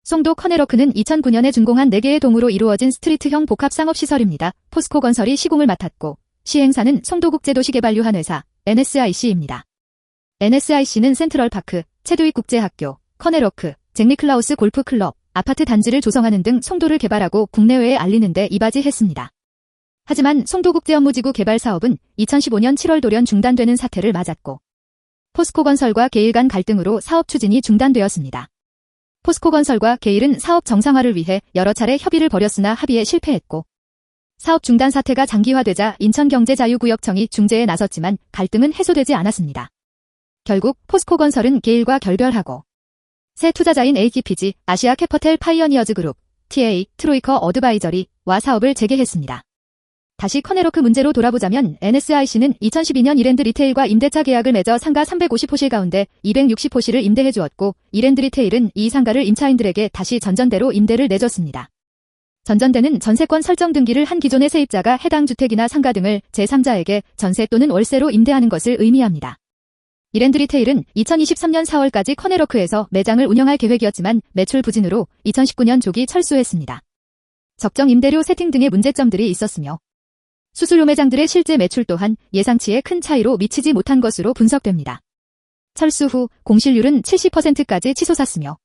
송도 커네러크는 2009년에 준공한 4개의 동으로 이루어진 스트리트형 복합상업시설입니다. 포스코건설이 시공을 맡았고 시행사는 송도국제도시개발유한 회사 NSIC입니다. NSIC는 센트럴파크, 체드윅국제학교, 커네러크, 잭니클라우스 골프클럽, 아파트 단지를 조성하는 등 송도를 개발하고 국내외에 알리는 데 이바지했습니다. 하지만 송도국제업무지구 개발 사업은 2015년 7월 돌연 중단되는 사태를 맞았고 포스코건설과 게일 간 갈등으로 사업 추진이 중단되었습니다. 포스코건설과 게일은 사업 정상화를 위해 여러 차례 협의를 벌였으나 합의에 실패했고 사업 중단 사태가 장기화되자 인천경제자유구역청이 중재에 나섰지만 갈등은 해소되지 않았습니다. 결국 포스코건설은 게일과 결별하고 새 투자자인 AKPG, 아시아 캐퍼텔 파이어니어즈 그룹, TA, 트로이커 어드바이저리와 사업을 재개했습니다. 다시 커네러크 문제로 돌아보자면 NSIC는 2012년 이랜드 리테일과 임대차 계약을 맺어 상가 350호실 가운데 260호실을 임대해 주었고 이랜드 리테일은 이 상가를 임차인들에게 다시 전전대로 임대를 내줬습니다. 전전대는 전세권 설정 등기를 한 기존의 세입자가 해당 주택이나 상가 등을 제3자에게 전세 또는 월세로 임대하는 것을 의미합니다. 이랜드 리테일은 2023년 4월까지 커네러크에서 매장을 운영할 계획이었지만 매출 부진으로 2019년 조기 철수했습니다. 적정 임대료 세팅 등의 문제점들이 있었으며 수수료 매장들의 실제 매출 또한 예상치에 큰 차이로 미치지 못한 것으로 분석됩니다. 철수 후 공실률은 70%까지 치솟았으며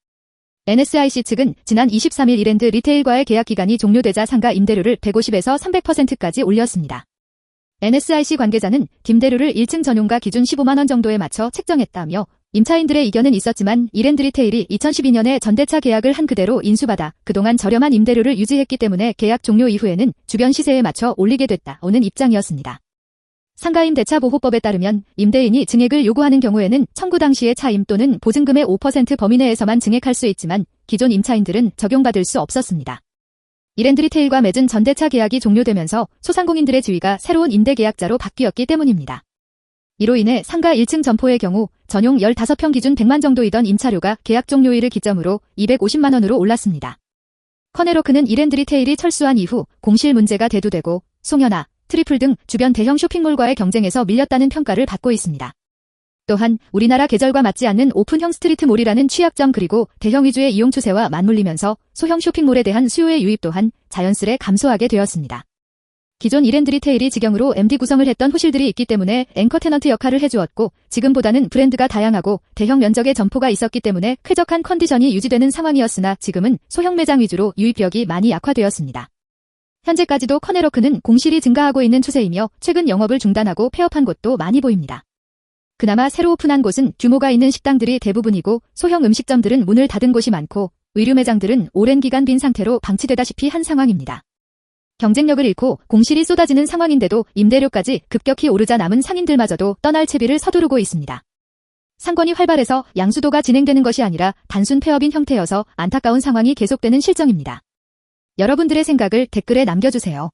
NSIC 측은 지난 23일 이랜드 리테일과의 계약 기간이 종료되자 상가 임대료를 150에서 300%까지 올렸습니다. NSIC 관계자는 임대료를 1층 전용가 기준 15만 원 정도에 맞춰 책정했다며 임차인들의 이견은 있었지만 이랜드 리테일이 2012년에 전대차 계약을 한 그대로 인수받아 그동안 저렴한 임대료를 유지했기 때문에 계약 종료 이후에는 주변 시세에 맞춰 올리게 됐다는 입장이었습니다. 상가임대차보호법에 따르면 임대인이 증액을 요구하는 경우에는 청구 당시의 차임 또는 보증금의 5% 범위 내에서만 증액할 수 있지만 기존 임차인들은 적용받을 수 없었습니다. 이랜드 리테일과 맺은 전대차 계약이 종료되면서 소상공인들의 지위가 새로운 임대계약자로 바뀌었기 때문입니다. 이로 인해 상가 1층 점포의 경우 전용 15평 기준 100만 정도이던 임차료가 계약 종료일을 기점으로 250만 원으로 올랐습니다. 커네러크는 이랜드 리테일이 철수한 이후 공실 문제가 대두되고 송현아, 트리플 등 주변 대형 쇼핑몰과의 경쟁에서 밀렸다는 평가를 받고 있습니다. 또한 우리나라 계절과 맞지 않는 오픈형 스트리트몰이라는 취약점 그리고 대형 위주의 이용 추세와 맞물리면서 소형 쇼핑몰에 대한 수요의 유입 또한 자연스레 감소하게 되었습니다. 기존 이랜드 리테일이 직영으로 MD 구성을 했던 호실들이 있기 때문에 앵커 테넌트 역할을 해주었고 지금보다는 브랜드가 다양하고 대형 면적의 점포가 있었기 때문에 쾌적한 컨디션이 유지되는 상황이었으나 지금은 소형 매장 위주로 유입력이 많이 약화되었습니다. 현재까지도 커네러크는 공실이 증가하고 있는 추세이며 최근 영업을 중단하고 폐업한 곳도 많이 보입니다. 그나마 새로 오픈한 곳은 규모가 있는 식당들이 대부분이고 소형 음식점들은 문을 닫은 곳이 많고 의류 매장들은 오랜 기간 빈 상태로 방치되다시피 한 상황입니다. 경쟁력을 잃고 공실이 쏟아지는 상황인데도 임대료까지 급격히 오르자 남은 상인들마저도 떠날 채비를 서두르고 있습니다. 상권이 활발해서 양수도가 진행되는 것이 아니라 단순 폐업인 형태여서 안타까운 상황이 계속되는 실정입니다. 여러분들의 생각을 댓글에 남겨주세요.